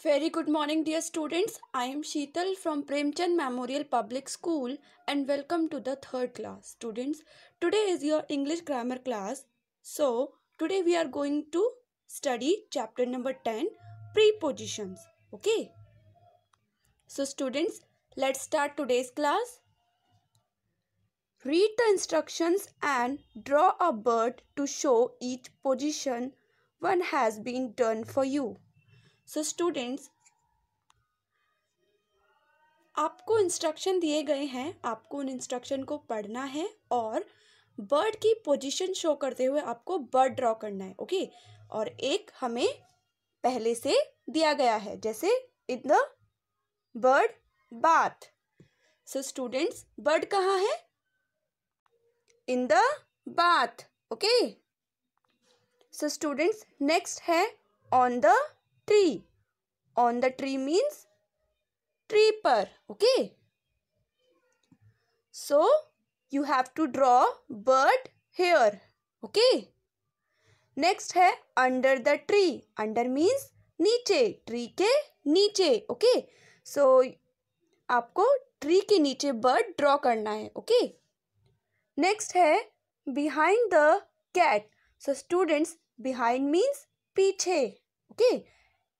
Very good morning, dear students. I am Sheetal from Premchand Memorial Public School and welcome to the third class. Students, today is your English grammar class. So, today we are going to study chapter number 10, prepositions. Okay? So, students, let's start today's class. Read the instructions and draw a bird to show each position one has been done for you. So, students, आपको instruction दिए गए हैं, आपको उन instruction को पढ़ना है और बर्ड की पोजीशन शो करते हुए आपको बर्ड ड्रॉ करना है. ओके, और एक हमें पहले से दिया गया है, जैसे in the bird bath. So students, bird कहाँ है? In the bath. Okay. So students, next है on the tree. On the tree means tree पर. Okay, so you have to draw bird here. Okay. Next है under the tree. Under means नीचे, tree के नीचे. Okay, सो आपको tree के नीचे bird draw करना है. ओके. नेक्स्ट है behind the cat. So students, behind means पीछे. Okay,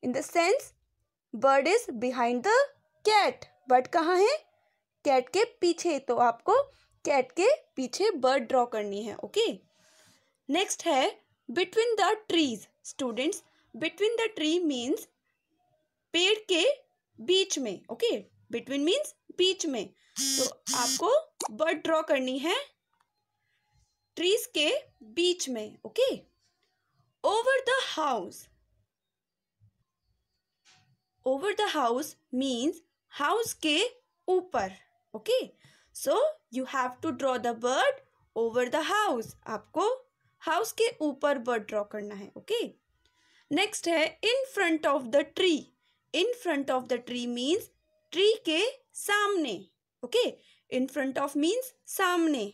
in the sense bird is behind the cat. Bird कहाँ है? कैट के पीछे. तो आपको कैट के पीछे बर्ड ड्रॉ करनी है. ओके. नेक्स्ट है between the trees. Students, between the tree means पेड़ के बीच में. ओके, बिटवीन मीन्स बीच में. तो आपको बर्ड ड्रॉ करनी है ट्रीज के बीच में. Okay. Over the house. Over the house means house के ऊपर. Okay, so you have to draw the bird over the house. आपको हाउस के ऊपर बर्ड ड्रॉ करना है. ओके. नेक्स्ट है in front of the tree. In front of the tree means tree के सामने. Okay, in front of means सामने.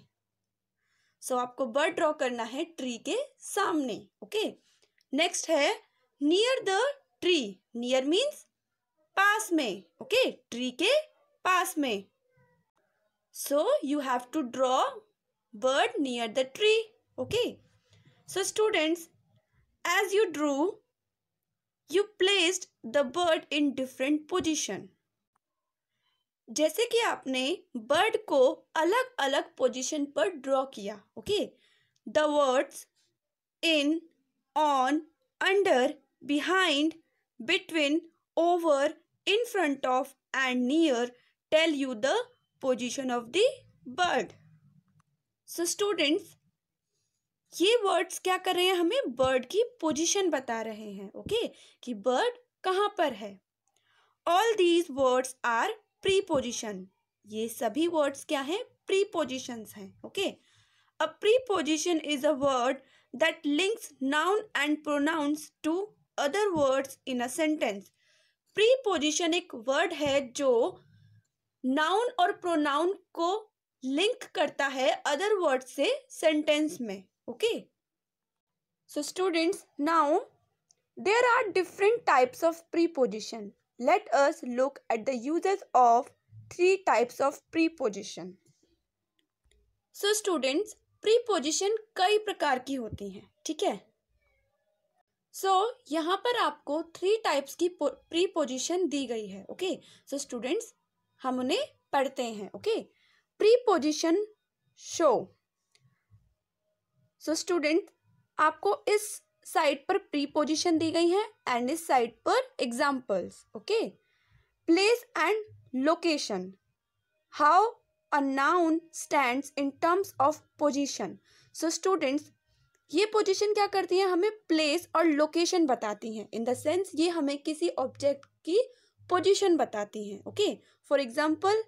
So आपको बर्ड ड्रॉ करना है ट्री के सामने. ओके. नेक्स्ट है near the tree. Near means पास में. ओके, ट्री के पास में. So you have to draw bird near the tree. Okay. So students, as you drew, you placed the bird in different position. जैसे कि आपने bird को अलग अलग पोजीशन पर ड्रॉ किया. Okay, the words in, on, under, behind, between, over, in front of and near tell you the position of the bird. So students, ये words क्या कर रहे हैं? हमें बर्ड की पोजीशन बता रहे हैं. ओके, कि बर्ड कहाँ पर है. All these words are preposition. ये सभी वर्ड्स क्या हैं? प्रीपोजिशंस हैं. Okay. A preposition is a word that links noun and pronouns to other words in a sentence. Preposition एक वर्ड है जो नाउन और प्रोनाउन को लिंक करता है अदर वर्ड से सेंटेंस में. Okay. So students, now there are different types of preposition. Let us look at the uses of 3 types of preposition. So students, preposition कई प्रकार की होती हैं. ठीक है. सो यहाँ पर आपको 3 टाइप्स की प्रीपोजिशन दी गई है. ओके. सो स्टूडेंट्स, हम उन्हें पढ़ते हैं. Okay. Preposition show. So student, आपको इस साइड पर प्रीपोजिशन दी गई है एंड इस साइड पर examples. Okay. Place and location. How a noun stands in terms of position. So students, ये पोजीशन क्या करती हैं? हमें प्लेस और लोकेशन बताती हैं. इन द सेंस ये हमें किसी ऑब्जेक्ट की पोजीशन बताती हैं. Okay. For example,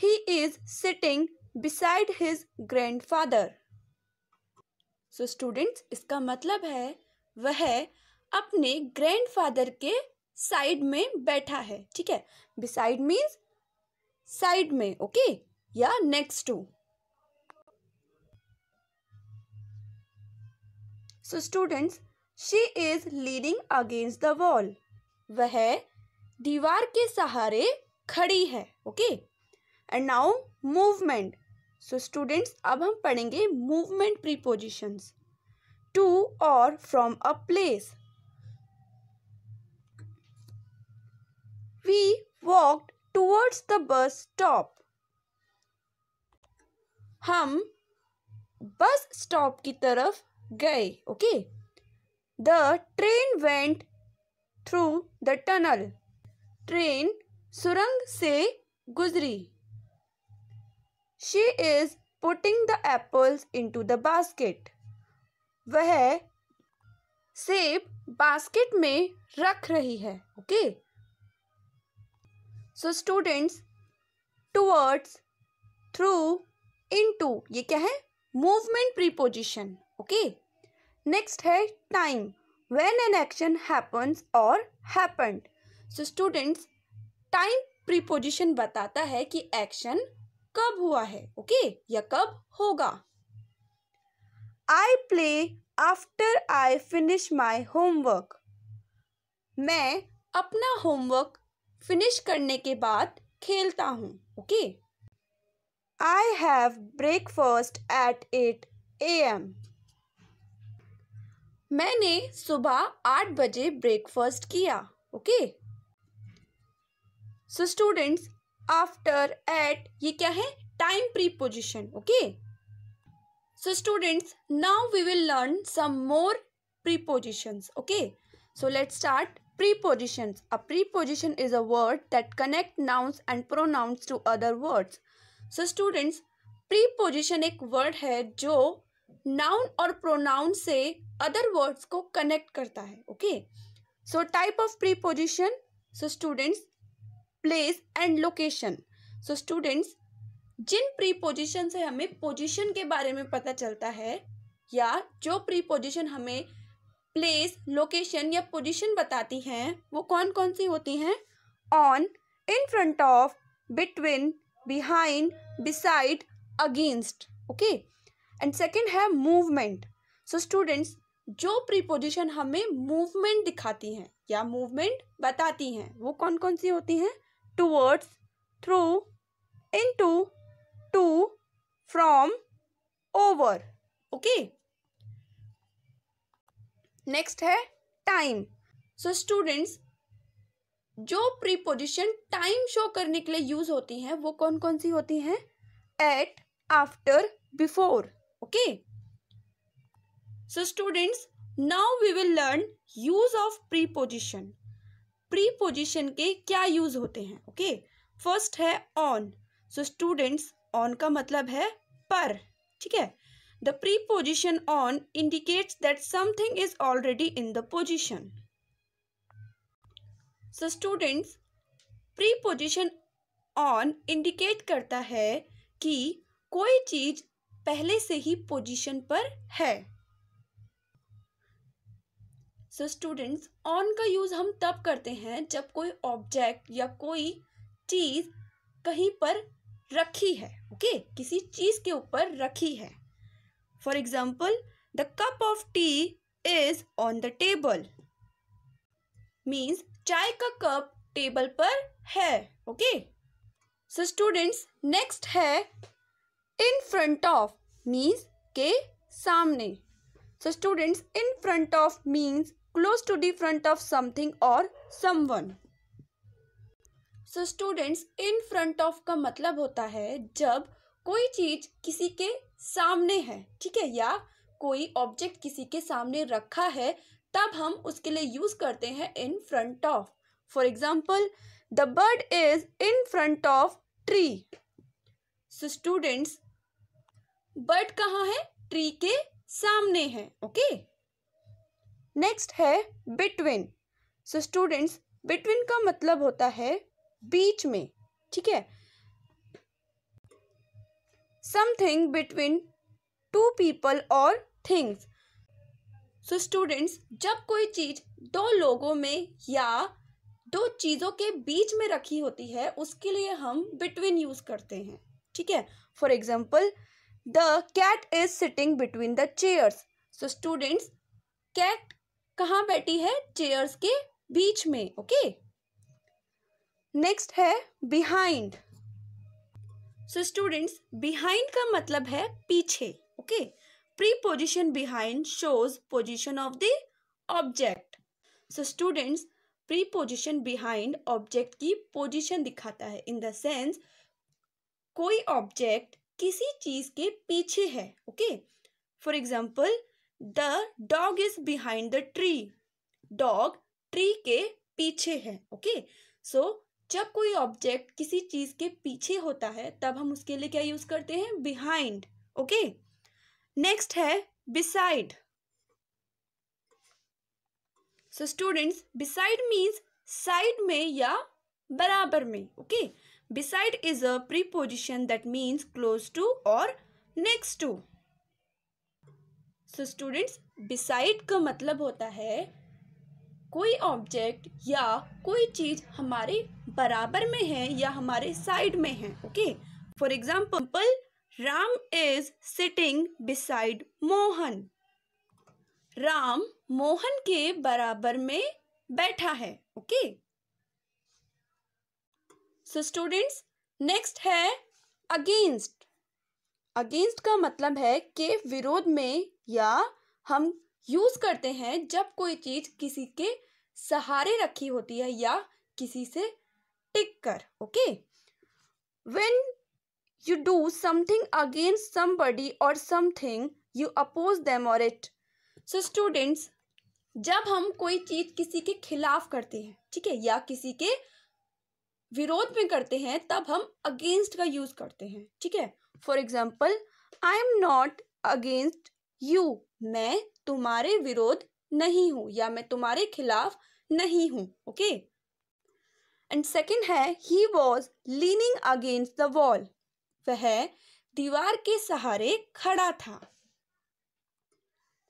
he is sitting beside his grandfather. So students, इसका मतलब है वह अपने ग्रैंडफादर के साइड में बैठा है. ठीक है. बिसाइड मीन्स साइड में. ओके, या next to. So students, she is leaning against the wall. वह दीवार के सहारे खड़ी है. Okay. And now movement. So students, अब हम पढ़ेंगे मूवमेंट प्रीपोजिशंस. टू और from a place. We walked towards the bus stop. हम बस स्टॉप की तरफ गए. Okay. The train went through the tunnel. Train सुरंग से गुजरी. She is putting the apples into the basket. वह सेब बास्केट में रख रही है. Okay. So students, towards, through, into, ये क्या है? Movement preposition. ओके. नेक्स्ट है time. When an action happens और happened. So students, time preposition बताता है कि एक्शन कब हुआ है. ओके, या कब होगा. I play after I finish my homework. मैं अपना होमवर्क फिनिश करने के बाद खेलता हूँ. Okay. I have breakfast at 8 AM. मैंने सुबह 8 बजे ब्रेकफास्ट किया. Okay. So students, after, at, ये क्या है? Time preposition. Okay. So students, now we will learn some more prepositions. Okay, so let's start. Prepositions. A preposition is a word that connect nouns and pronouns to other words. So students, preposition एक word है जो noun और pronoun से other words को connect करता है. Okay, so type of preposition. So students, place and location. So students, Jin preposition से हमें position के बारे में पता चलता है या जो preposition हमें प्लेस, लोकेशन या पोजीशन बताती हैं, वो कौन कौन सी होती हैं? On, in front of, between, behind, beside, against. Okay. And second है मूवमेंट. सो स्टूडेंट्स, जो प्रीपोजिशन हमें मूवमेंट दिखाती हैं या मूवमेंट बताती हैं, वो कौन कौन सी होती हैं? Towards, through, into, to, from, over. Okay. Next है टाइम. सो स्टूडेंट्स, जो प्रीपोजिशन टाइम शो करने के लिए यूज होती हैं, वो कौन कौन सी होती हैं? At, after, before. Okay. So students, now we will learn use of preposition. Preposition के क्या यूज होते हैं? ओके. फर्स्ट है ऑन. सो स्टूडेंट्स, ऑन का मतलब है पर. ठीक है. The preposition on indicates that something is already in the position. So students, preposition on indicate करता है कि कोई चीज पहले से ही पोजीशन पर है. So students, on का यूज हम तब करते हैं जब कोई ऑब्जेक्ट या कोई चीज कहीं पर रखी है. ओके, किसी चीज के ऊपर रखी है. For example, the cup of tea is on the table. Means चाय का कप टेबल पर है. Okay. So students, next है in front of. Means के सामने. So students, in front of means close to the front of something or someone. So students, in front of का मतलब होता है जब कोई चीज किसी के सामने है. ठीक है. या कोई ऑब्जेक्ट किसी के सामने रखा है, तब हम उसके लिए यूज करते हैं इन front of. For example, the bird is in front of tree. So students, bird कहाँ है? ट्री के सामने है. ओके. नेक्स्ट है बिटवीन. सो स्टूडेंट्स, बिटवीन का मतलब होता है बीच में. ठीक है. Something between two people or things. So students, जब कोई चीज दो लोगों में या दो चीजों के बीच में रखी होती है, उसके लिए हम between यूज करते हैं. ठीक है. For example, the cat is sitting between the chairs. So students, cat कहाँ बैठी है? चेयर्स के बीच में, ओके। नेक्स्ट है बिहाइंड। सो स्टूडेंट्स, बिहाइंड का मतलब है पीछे, okay. Preposition behind shows position of the object. So students, preposition behind object की पोजिशन दिखाता है, इन द सेंस कोई ऑब्जेक्ट किसी चीज के पीछे है, okay. For example, the dog is behind the tree. Dog tree के पीछे है, ओके। सो जब कोई ऑब्जेक्ट किसी चीज के पीछे होता है तब हम उसके लिए क्या यूज करते हैं? Behind, okay. नेक्स्ट है beside. So students, beside means side में या बराबर में, ओके। Beside is a preposition that means close to और next to. So students, beside का मतलब होता है कोई ऑब्जेक्ट या कोई चीज हमारे बराबर में है या हमारे साइड में है, okay. For example, Ram is sitting beside Mohan. Ram Mohan के बराबर में बैठा है, ओके। सो स्टूडेंट्स, नेक्स्ट है अगेंस्ट। अगेंस्ट का मतलब है के विरोध में, या हम यूज करते हैं जब कोई चीज किसी के सहारे रखी होती है या किसी से टिक कर, okay. When you do something against somebody और समथिंग, यू अपोज देम और इट। सो स्टूडेंट्स, जब हम कोई चीज किसी के खिलाफ करते हैं, ठीक है, या किसी के विरोध में करते हैं, तब हम अगेंस्ट का यूज करते हैं, ठीक है। For example, I am not against you. मैं तुम्हारे विरोध नहीं हूं या मैं तुम्हारे खिलाफ नहीं हूं, ओके। एंड सेकेंड है he was leaning against the wall. वह दीवार के सहारे खड़ा था,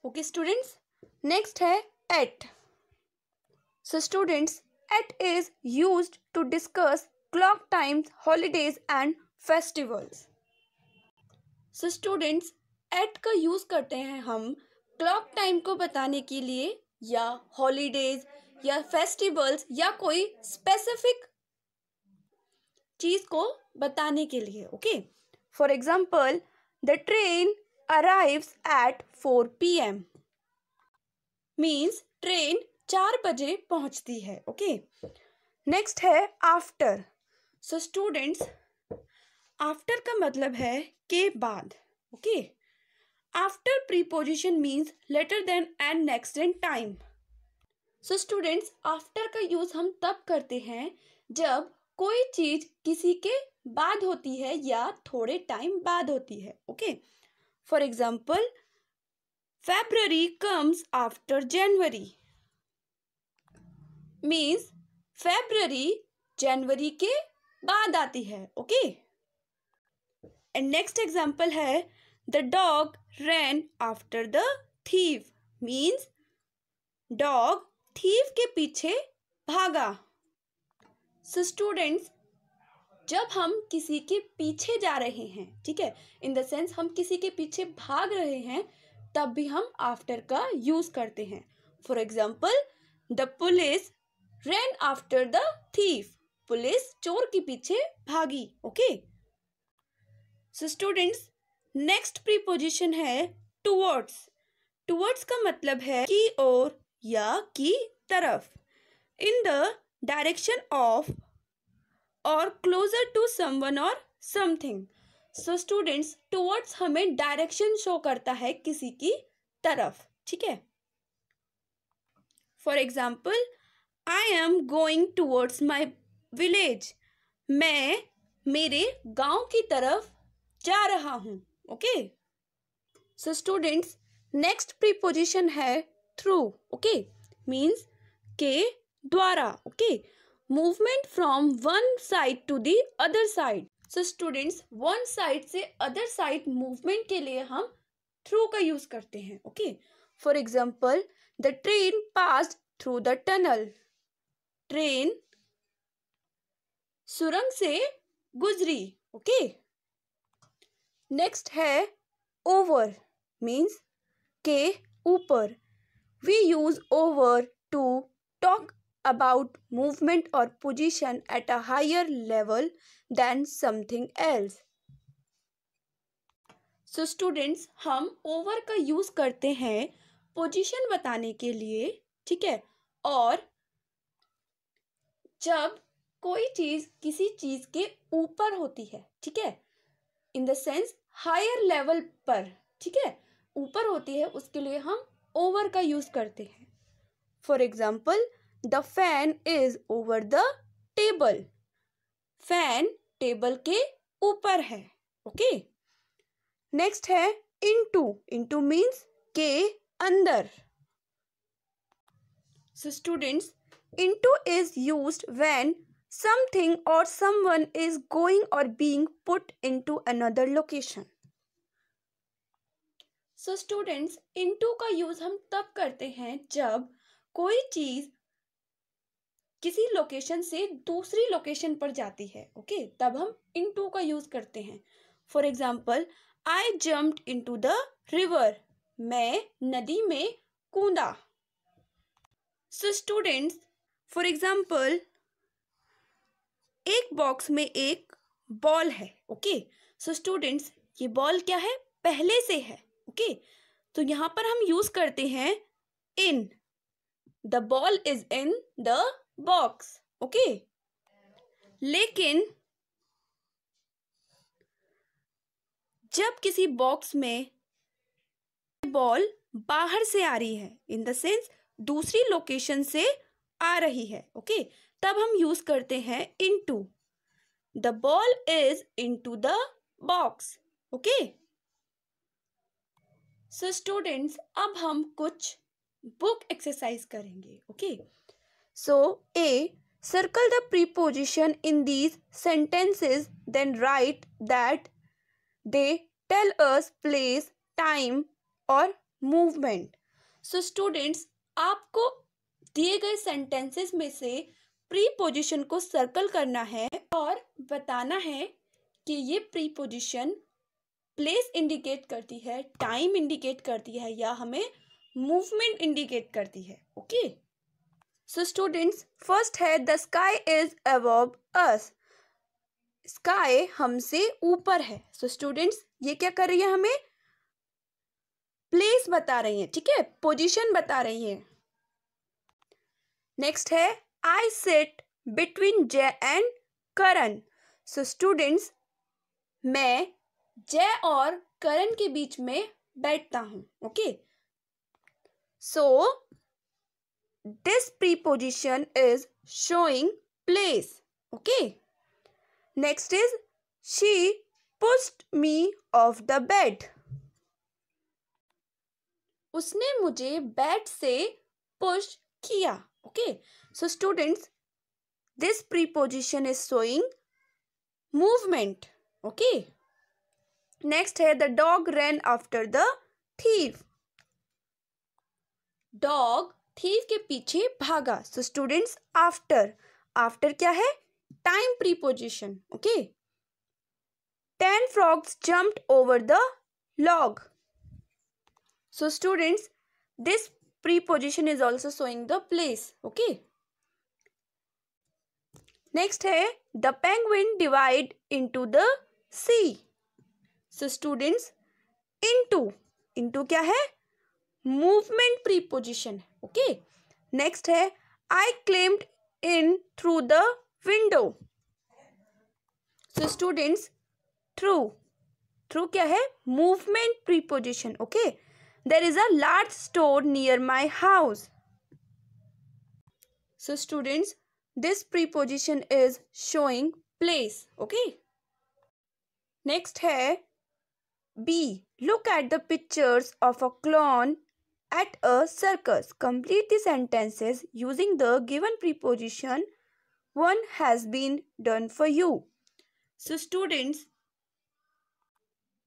ओके स्टूडेंट्स। नेक्स्ट है at. So students, at is used to discuss clock times, holidays and festivals. So students, at का यूज करते हैं हम क्लॉक टाइम को बताने के लिए, या हॉलीडेज या फेस्टिवल्स या कोई स्पेसिफिक चीज को बताने के लिए, okay. For example, the train arrives at 4 PM means train 4 बजे पहुंचती है, ओके। नेक्स्ट है आफ्टर। सो स्टूडेंट्स, आफ्टर का मतलब है के बाद, okay. After preposition means later then and next in time. So students, after का यूज हम तब करते हैं जब कोई चीज किसी के बाद होती है या थोड़े टाइम बाद होती है, okay. For example, February comes after January means February जनवरी के बाद आती है, ओके। एंड नेक्स्ट एग्जाम्पल है the dog ran after the thief means dog thief के पीछे भागा। सो स्टूडेंट्स, जब हम किसी के पीछे जा रहे हैं, ठीक है, इन द सेंस हम किसी के पीछे भाग रहे हैं, तब भी हम आफ्टर का यूज करते हैं। For example, the police rain after the thief. Police चोर के पीछे भागी, okay. So students, next preposition है टुवर्ड्स। टुवर्ड्स का मतलब है की ओर या की तरफ, इन द डायरेक्शन ऑफ और क्लोजर टू समवन और समथिंग। सो स्टूडेंट्स, टुवर्ड्स हमें डायरेक्शन शो करता है किसी की तरफ, ठीक है। For example, I am going towards my village. मैं मेरे गांव की तरफ जा रहा हूं, okay. So students, next preposition है थ्रू, ओके, मीन्स के द्वारा, okay. Movement from one side to the other side. So students, one side से अदर साइड मूवमेंट के लिए हम थ्रू का यूज करते हैं, okay. For example, the train passed through the tunnel. Train सुरंग से गुजरी, ओके। नेक्स्ट है ओवर मीन्स के ऊपर। We use over to talk about movement or position at a higher level than something else. So students, हम over का use करते हैं पोजीशन बताने के लिए, ठीक है, और जब कोई चीज किसी चीज के ऊपर होती है, ठीक है, in the sense higher level पर, ठीक है, ऊपर होती है, उसके लिए हम ओवर का यूज करते हैं. For example, the fan is over the table. Fan table के ऊपर है. ओके. नेक्स्ट है इनटू. इनटू मीन्स के अंदर. So students, into is used when something or someone is going or being put into another location. So students, into का use हम तब करते हैं जब कोई चीज किसी लोकेशन से दूसरी लोकेशन पर जाती है. ओके, तब हम into का यूज करते हैं. For example, I jumped into the river. मैं नदी में कूदा. So students, फॉर एग्जाम्पल, एक बॉक्स में एक बॉल है. ओके. सो स्टूडेंट्स, ये बॉल क्या है? पहले से है. ओके. तो यहां पर हम यूज करते हैं in. The ball is in the box. Okay. लेकिन जब किसी बॉक्स में बॉल बाहर से आ रही है, इन द सेंस दूसरी लोकेशन से आ रही है, ओके, तब हम यूज करते हैं into. The ball is into the box. Okay. So students, अब हम कुछ बुक एक्सरसाइज करेंगे. Okay. So A, circle the preposition in these sentences, then write that they tell us place, time और movement. So students, आपको दिए गए sentences में से प्रीपोजिशन को सर्कल करना है और बताना है कि ये प्रीपोजिशन प्लेस इंडिकेट करती है, टाइम इंडिकेट करती है, या हमें मूवमेंट इंडिकेट करती है. ओके. सो स्टूडेंट्स, फर्स्ट है the sky is above us. Sky हमसे ऊपर है. सो स्टूडेंट्स, ये क्या कर रही है? हमें प्लेस बता रही है, ठीक है, पोजीशन बता रही है. नेक्स्ट है आई सिट बिटवीन जय एंड करण. सो स्टूडेंट्स, मैं जय और करण के बीच में बैठता हूं. Okay. So this preposition is showing place. Okay. Next is she pushed me of the bed. उसने मुझे बेड से पुश किया. Okay, so students, this preposition is showing movement. Okay. Next है the dog ran after the thief. Dog thief के पीछे भागा. So students, after क्या है? Time preposition. Okay. 10 frogs jumped over the log. So students, this preposition is also showing the place. Okay. Next है the penguin divide into the sea. So students, into क्या है? Movement preposition. Okay. Next है I climbed in through the window. So students, through क्या है? Movement preposition. Okay. There is a large store near my house. So students, this preposition is showing place. Okay. Next है B. Look at the pictures of a clown at a circus. Complete the sentences using the given preposition. One has been done for you. So students,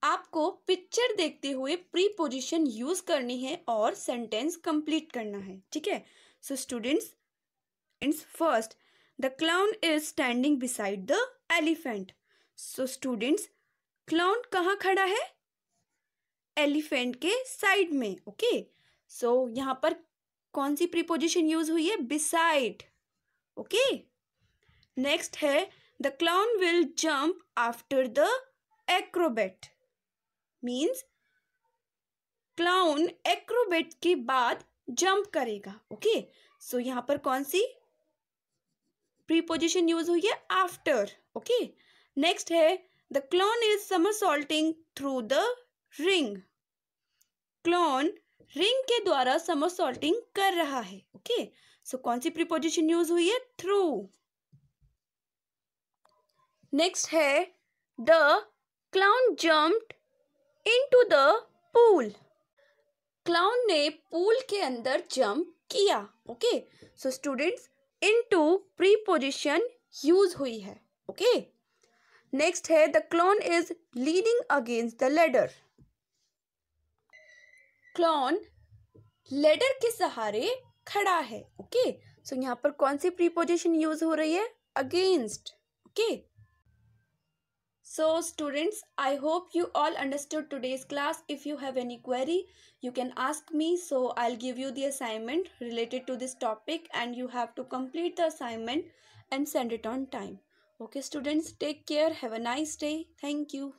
आपको picture देखते हुए preposition use करनी है और sentence complete करना है. ठीक है. So students, first, the clown is standing beside the elephant. So students, clown कहाँ खड़ा है? एलिफेंट के साइड में. ओके. सो यहाँ पर कौन सी प्रीपोजिशन यूज हुई है? बिसाइड. ओके। नेक्स्ट है the clown will jump after the Acrobat, means clown Acrobat के बाद जंप करेगा। ओके, सो यहाँ पर कौन सी प्रीपोजिशन यूज हुई है? आफ्टर। ओके, नेक्स्ट है the clown is somersaulting through the ring, clown ring के द्वारा समरसॉल्टिंग कर रहा है। ओके, सो कौन सी प्रीपोजिशन यूज हुई है? थ्रू। नेक्स्ट है the clown jumped into the pool, clown ने पूल के अंदर जंप किया। Okay, so students into preposition use हुई है। ओके, नेक्स्ट है the clown is leaning against the ladder, clown ladder के सहारे खड़ा है। ओके, सो यहाँ पर कौन सी प्रीपोजिशन यूज हो रही है? Against. Okay, so students, I hope you all understood today's class. If you have any query, you can ask me, so I'll give you the assignment related to this topic and you have to complete the assignment and send it on time. Okay students, take care, have a nice day. Thank you.